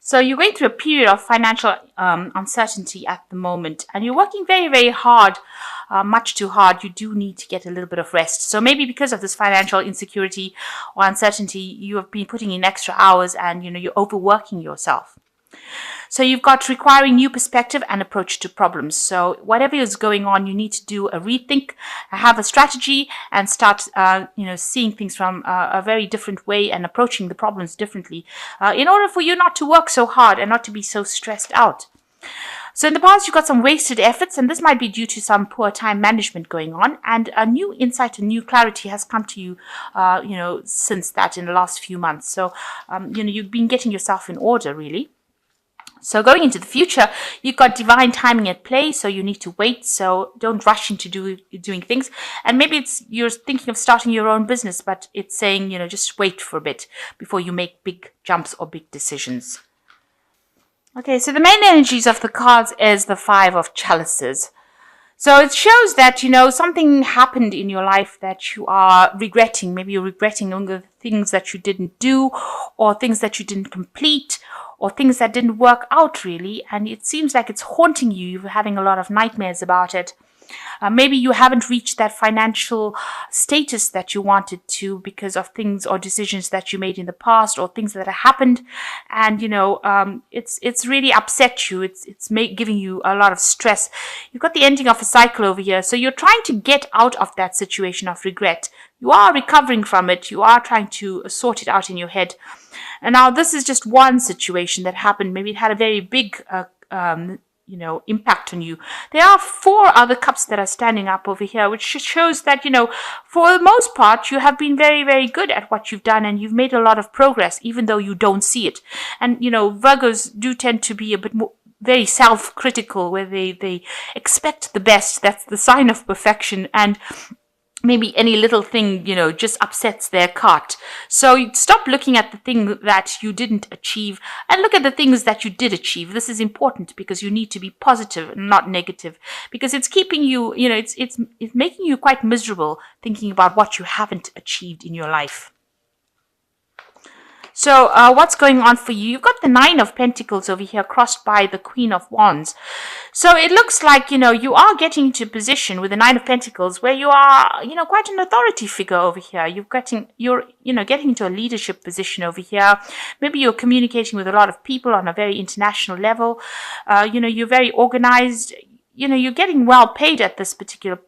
So you're going through a period of financial uncertainty at the moment, and you're working very, very hard, much too hard. You do need to get a little bit of rest. So maybe because of this financial insecurity or uncertainty, you have been putting in extra hours, and you're overworking yourself. So you've got requiring new perspective and approach to problems. So whatever is going on, you need to do a rethink, have a strategy, and start, seeing things from a very different way and approaching the problems differently, in order for you not to work so hard and not to be so stressed out. So in the past, you've got some wasted efforts, and this might be due to some poor time management going on, and a new insight and new clarity has come to you, since that in the last few months. So, you've been getting yourself in order, really. So going into the future, you've got divine timing at play, so you need to wait. So don't rush into doing things. And maybe you're thinking of starting your own business, but it's saying, just wait for a bit before you make big jumps or big decisions. Okay, so the main energies of the cards is the Five of Chalices. So it shows that, something happened in your life that you are regretting. Maybe you're regretting the things that you didn't do, or things that you didn't complete, or things that didn't work out really. And it seems like it's haunting you. You're having a lot of nightmares about it. Maybe you haven't reached that financial status that you wanted to because of things or decisions that you made in the past or things that have happened. And, it's really upset you. It's giving you a lot of stress. You've got the ending of a cycle over here. So you're trying to get out of that situation of regret. You are recovering from it. You are trying to sort it out in your head. And now this is just one situation that happened. Maybe it had a very big impact on you. There are 4 other cups that are standing up over here, which shows that, for the most part, you have been very, very good at what you've done, and you've made a lot of progress, even though you don't see it. And, Virgos do tend to be a bit more very self-critical, where they expect the best. That's the sign of perfection. And maybe any little thing, just upsets their cart. So you stop looking at the thing that you didn't achieve and look at the things that you did achieve. This is important because you need to be positive and not negative, because it's keeping you, it's making you quite miserable thinking about what you haven't achieved in your life. So what's going on for you? You've got the 9 of Pentacles over here crossed by the Queen of Wands. So it looks like, you are getting into a position with the 9 of Pentacles where you are, quite an authority figure over here. You're getting into a leadership position over here. Maybe you're communicating with a lot of people on a very international level. You're very organized. You're getting well paid at this particular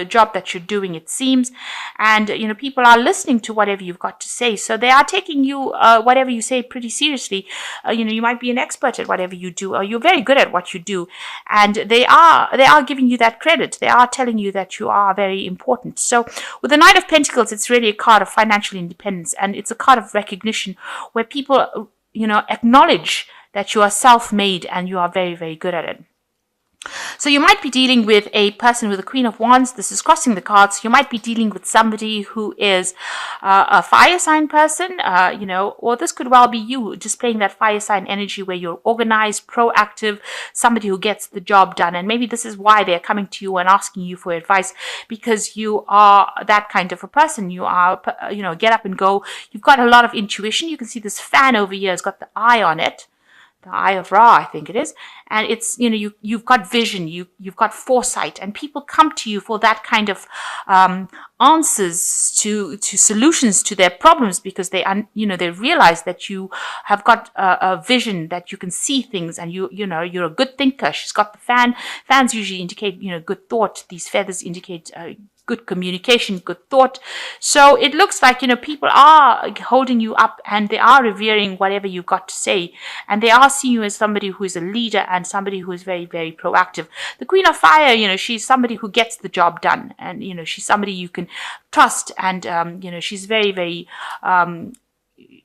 job that you're doing, it seems, and people are listening to whatever you've got to say, so they are taking you whatever you say pretty seriously. You might be an expert at whatever you do, or you're very good at what you do, and they are giving you that credit. They are telling you that you are very important. So with the 9 of Pentacles, it's really a card of financial independence, and it's a card of recognition where people acknowledge that you are self-made and you are very, very good at it. So you might be dealing with a person with the Queen of Wands. This is crossing the cards. You might be dealing with somebody who is a fire sign person, or this could well be you displaying that fire sign energy where you're organized, proactive, somebody who gets the job done. And maybe this is why they're coming to you and asking you for advice, because you are that kind of a person. You are, get up and go. You've got a lot of intuition. You can see this fan over here has got the eye on it. The Eye of Ra, I think it is. And it's, you've got vision, you've got foresight, and people come to you for that kind of answers to solutions to their problems, because they realize that you have got a vision, that you can see things, and you're a good thinker. She's got the fan. Fans usually indicate, good thought. These feathers indicate good communication, good thought. So it looks like, people are holding you up, and they are revering whatever you've got to say. And they are seeing you as somebody who is a leader and somebody who is very, very proactive. The Queen of Fire, she's somebody who gets the job done. And, she's somebody you can trust. And, she's very, very,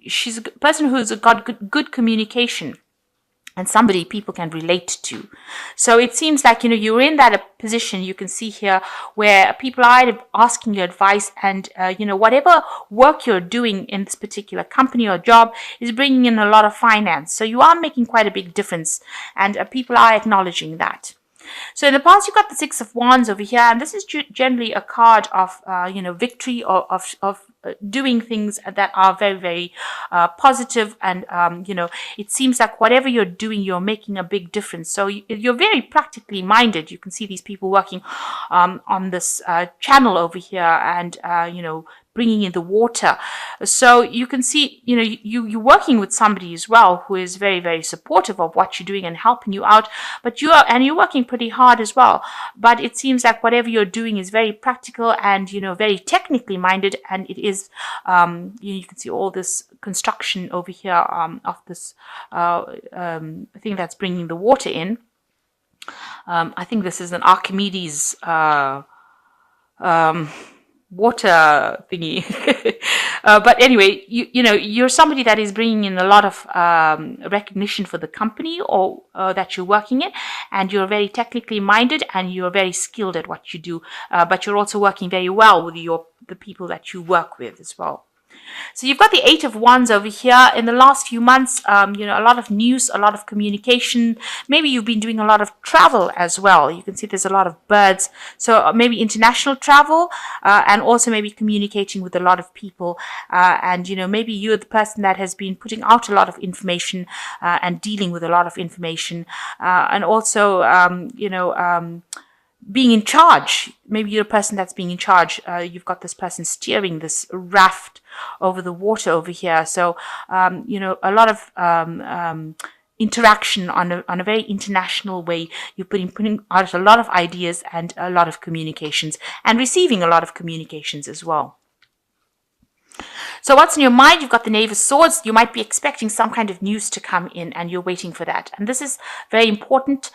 she's a person who's got good communication, and somebody people can relate to. So it seems like, you're in that position, you can see here, where people are asking you advice, and, whatever work you're doing in this particular company or job is bringing in a lot of finance. So you are making quite a big difference, and people are acknowledging that. So in the past, you got the Six of Wands over here, and this is generally a card of, victory, or of doing things that are very, very positive, and it seems like whatever you're doing, you're making a big difference. So you're very practically minded. You can see these people working on this channel over here, and bringing in the water. So you can see, you're working with somebody as well who is very, very supportive of what you're doing and helping you out. But you're working pretty hard as well. But it seems like whatever you're doing is very practical and, very technically minded. And it is, you can see all this construction over here of this thing that's bringing the water in. I think this is an Archimedes water thingy. But anyway, you're somebody that is bringing in a lot of recognition for the company or that you're working in, and you're very technically minded and you're very skilled at what you do, but you're also working very well with the people that you work with as well. So you've got the Eight of Wands over here. In the last few months, a lot of news, a lot of communication. Maybe you've been doing a lot of travel as well. You can see there's a lot of birds. So maybe international travel, and also maybe communicating with a lot of people. And maybe you're the person that has been putting out a lot of information and dealing with a lot of information. And also, being in charge. Maybe you're a person that's being in charge. You've got this person steering this raft over the water over here. So, a lot of interaction on a very international way. You're putting out a lot of ideas and a lot of communications, and receiving a lot of communications as well. So what's in your mind? You've got the Knave of Swords. You might be expecting some kind of news to come in, and you're waiting for that. And this is very important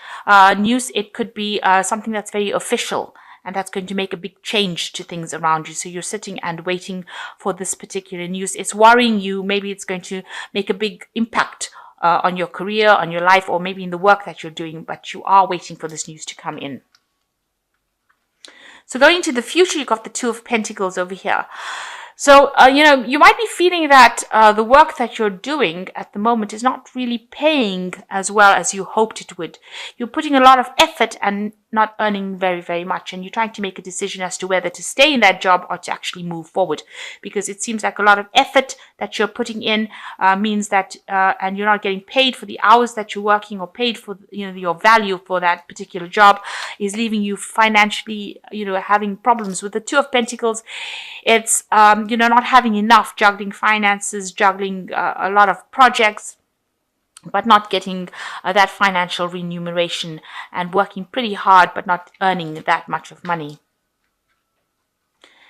news. It could be something that's very official, and that's going to make a big change to things around you. So you're sitting and waiting for this particular news. It's worrying you. Maybe it's going to make a big impact on your career, on your life, or maybe in the work that you're doing, but you are waiting for this news to come in. So going into the future, you've got the Two of Pentacles over here. So, you might be feeling that the work that you're doing at the moment is not really paying as well as you hoped it would. You're putting a lot of effort and not earning very, very much. And you're trying to make a decision as to whether to stay in that job or to actually move forward. Because it seems like a lot of effort that you're putting in means that, and you're not getting paid for the hours that you're working, or paid for, your value for that particular job, is leaving you financially, having problems. With the Two of Pentacles, it's, not having enough, juggling finances, juggling a lot of projects, but not getting that financial remuneration, and working pretty hard, but not earning that much of money.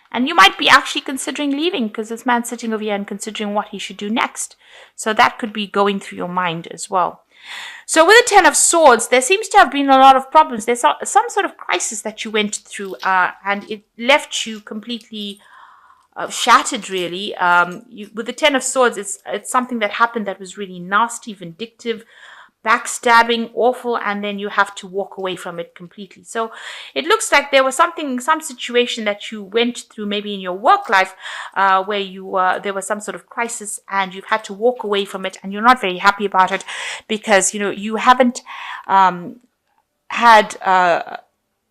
And you might be actually considering leaving, because this man's sitting over here and considering what he should do next. So that could be going through your mind as well. So with the Ten of Swords, there seems to have been a lot of problems. There's some sort of crisis that you went through, and it left you completely shattered, really. With the Ten of Swords, it's something that happened that was really nasty, vindictive, backstabbing, awful, and then you have to walk away from it completely. So it looks like there was some situation that you went through, maybe in your work life, where there was some sort of crisis, and you've had to walk away from it, and you're not very happy about it, because you haven't had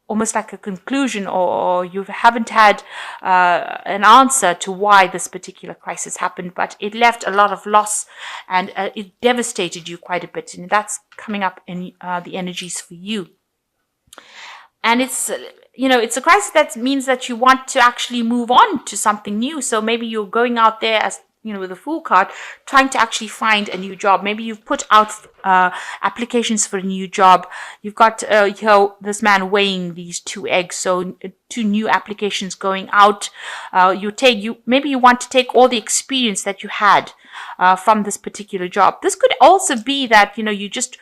almost like a conclusion, or you haven't had an answer to why this particular crisis happened, but it left a lot of loss, and it devastated you quite a bit, and that's coming up in the energies for you. And it's a crisis that means that you want to actually move on to something new. So maybe you're going out there as with the Fool card, trying to actually find a new job. Maybe you've put out applications for a new job. You've got this man weighing these 2 eggs, so 2 new applications going out. Maybe you want to take all the experience that you had from this particular job. This could also be that you just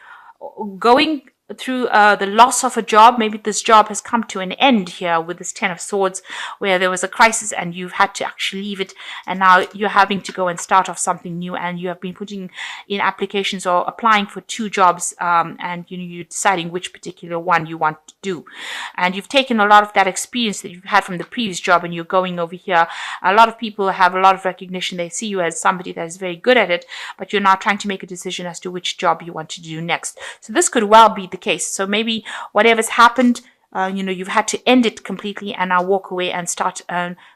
going through the loss of a job. Maybe this job has come to an end here with this Ten of Swords, where there was a crisis and you've had to actually leave it, and now you're having to go and start off something new, and you have been putting in applications or applying for 2 jobs, and you're deciding which particular one you want to do. And you've taken a lot of that experience that you've had from the previous job, and you're going over here. A lot of people have a lot of recognition. They see you as somebody that is very good at it, but you're now trying to make a decision as to which job you want to do next. So this could well be the case. So maybe whatever's happened, you've had to end it completely and now walk away and start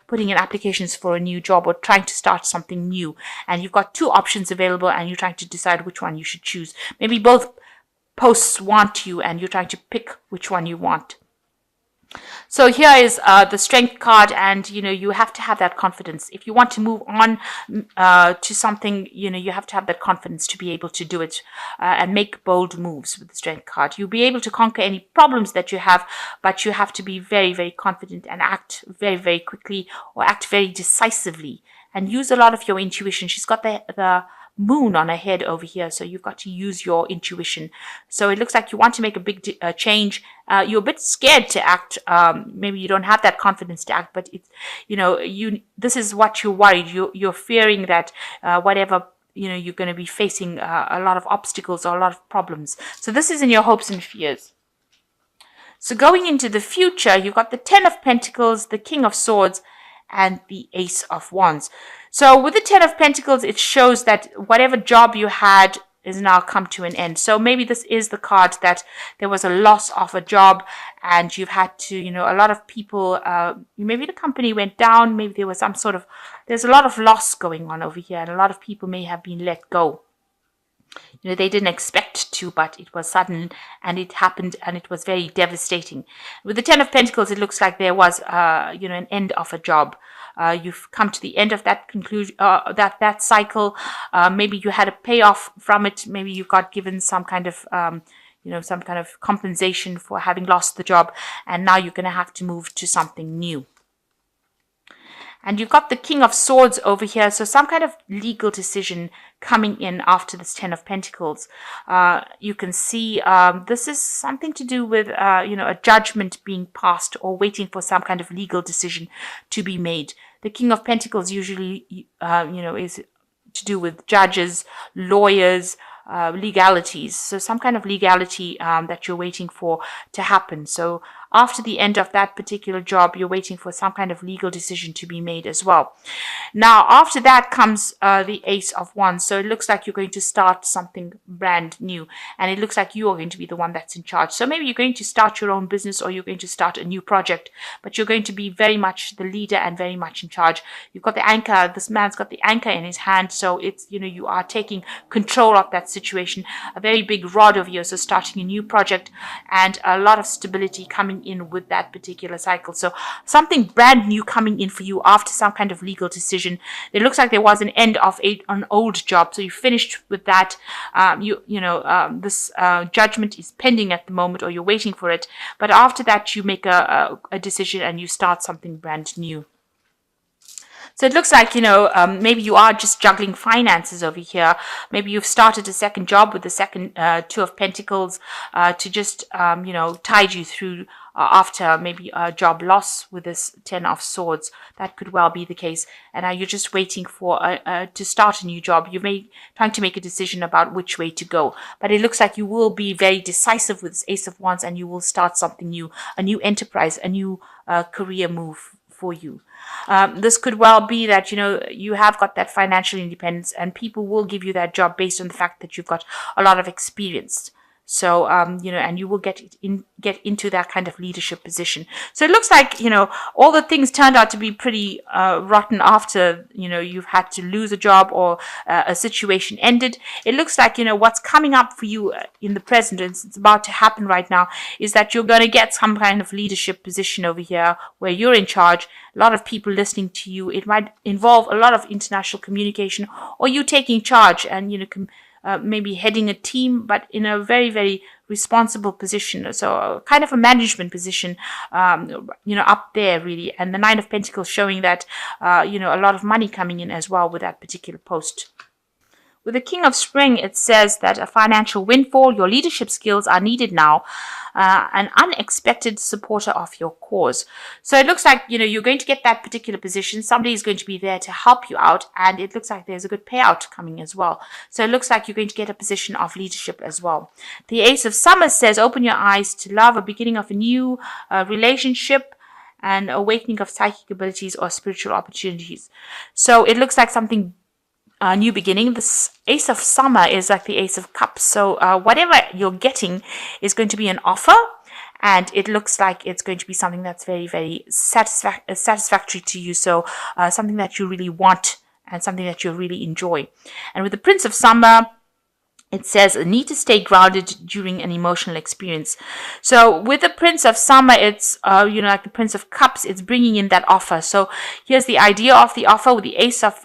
putting in applications for a new job or trying to start something new. And you've got 2 options available and you're trying to decide which one you should choose. Maybe both posts want you and you're trying to pick which one you want. So here is the strength card, and you have to have that confidence. If you want to move on to something, you have to have that confidence to be able to do it and make bold moves with the strength card. You'll be able to conquer any problems that you have, but you have to be very, very confident and act very, very quickly or act very decisively and use a lot of your intuition. She's got the moon on her head over here, so you've got to use your intuition. So it looks like you want to make a big change. You're a bit scared to act. Maybe you don't have that confidence to act, but it's this is what you're worried. You're fearing that whatever you're going to be facing a lot of obstacles or a lot of problems. So this is in your hopes and fears. So going into the future, you've got the 10 of Pentacles, the King of Swords, and the Ace of Wands. So with the 10 of Pentacles, it shows that whatever job you had is now come to an end. So maybe this is the card that there was a loss of a job and you've had to, a lot of people, maybe the company went down, maybe there was there's a lot of loss going on over here and a lot of people may have been let go. They didn't expect to, but it was sudden and it happened and it was very devastating. With the 10 of Pentacles, it looks like there was, an end of a job. You've come to the end of that conclusion, that cycle. Maybe you had a payoff from it. Maybe you got given some kind of, some kind of compensation for having lost the job. And now you're going to have to move to something new. And you've got the King of Swords over here. So some kind of legal decision coming in after this 10 of Pentacles. You can see this is something to do with, a judgment being passed or waiting for some kind of legal decision to be made. The King of Pentacles usually, is to do with judges, lawyers, legalities. So some kind of legality that you're waiting for to happen. So after the end of that particular job, you're waiting for some kind of legal decision to be made as well. Now, after that comes the Ace of Wands. So it looks like you're going to start something brand new. And it looks like you are going to be the one that's in charge. So maybe you're going to start your own business or you're going to start a new project. But you're going to be very much the leader and very much in charge. You've got the anchor. This man's got the anchor in his hand. So it's, you are taking control of that situation. A very big rod over here. So starting a new project and a lot of stability coming in with that particular cycle. So something brand new coming in for you after some kind of legal decision. It looks like there was an end of an old job. So you finished with that. This judgment is pending at the moment or you're waiting for it. But after that, you make a decision and you start something brand new. So it looks like, maybe you are just juggling finances over here. Maybe you've started a second job with the second 2 of Pentacles to just, tide you through after maybe a job loss with this 10 of Swords. That could well be the case. And now you're just waiting for to start a new job. You're trying to make a decision about which way to go. But it looks like you will be very decisive with this Ace of Wands and you will start something new, a new enterprise, a new career move for you. This could well be that, you have got that financial independence and people will give you that job based on the fact that you've got a lot of experience. So, and you will get into that kind of leadership position. So it looks like, all the things turned out to be pretty rotten after, you've had to lose a job or a situation ended. It looks like, what's coming up for you in the present, and it's about to happen right now, is that you're going to get some kind of leadership position over here where you're in charge. A lot of people listening to you. It might involve a lot of international communication or you taking charge and, maybe heading a team, but in a very, very responsible position. So kind of a management position, up there really. And the 9 of Pentacles showing that, a lot of money coming in as well with that particular post. With the King of Spring, it says that a financial windfall, your leadership skills are needed now, an unexpected supporter of your cause. So it looks like, you're going to get that particular position. Somebody is going to be there to help you out, and it looks like there's a good payout coming as well. So it looks like you're going to get a position of leadership as well. The Ace of Summer says, open your eyes to love, a beginning of a new relationship, and awakening of psychic abilities or spiritual opportunities. So it looks like something new beginning. This Ace of Summer is like the Ace of Cups. So whatever you're getting is going to be an offer. And it looks like it's going to be something that's very, very satisfactory to you. So something that you really want and something that you really enjoy. And with the Prince of Summer, it says need to stay grounded during an emotional experience. So with the Prince of Summer, it's like the Prince of Cups, it's bringing in that offer. So here's the idea of the offer with the Ace of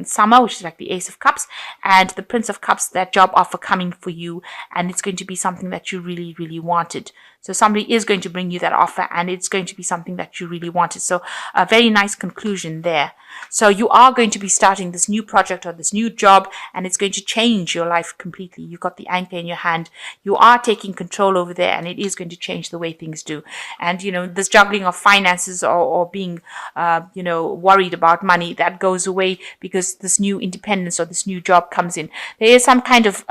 Summer, which is like the Ace of Cups, and the Prince of Cups, that job offer coming for you, and it's going to be something that you really, really wanted. So somebody is going to bring you that offer, and it's going to be something that you really wanted. So a very nice conclusion there. So you are going to be starting this new project or this new job, and it's going to change your life completely. You've got the anchor in your hand. You are taking control over there, and it is going to change the way things do. And, this juggling of finances or being, worried about money, that goes away because this new independence or this new job comes in. There is some kind of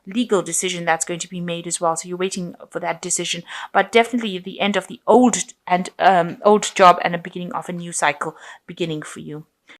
legal decision that's going to be made as well. So you're waiting for that decision, but definitely the end of the old job and a beginning of a new cycle beginning for you.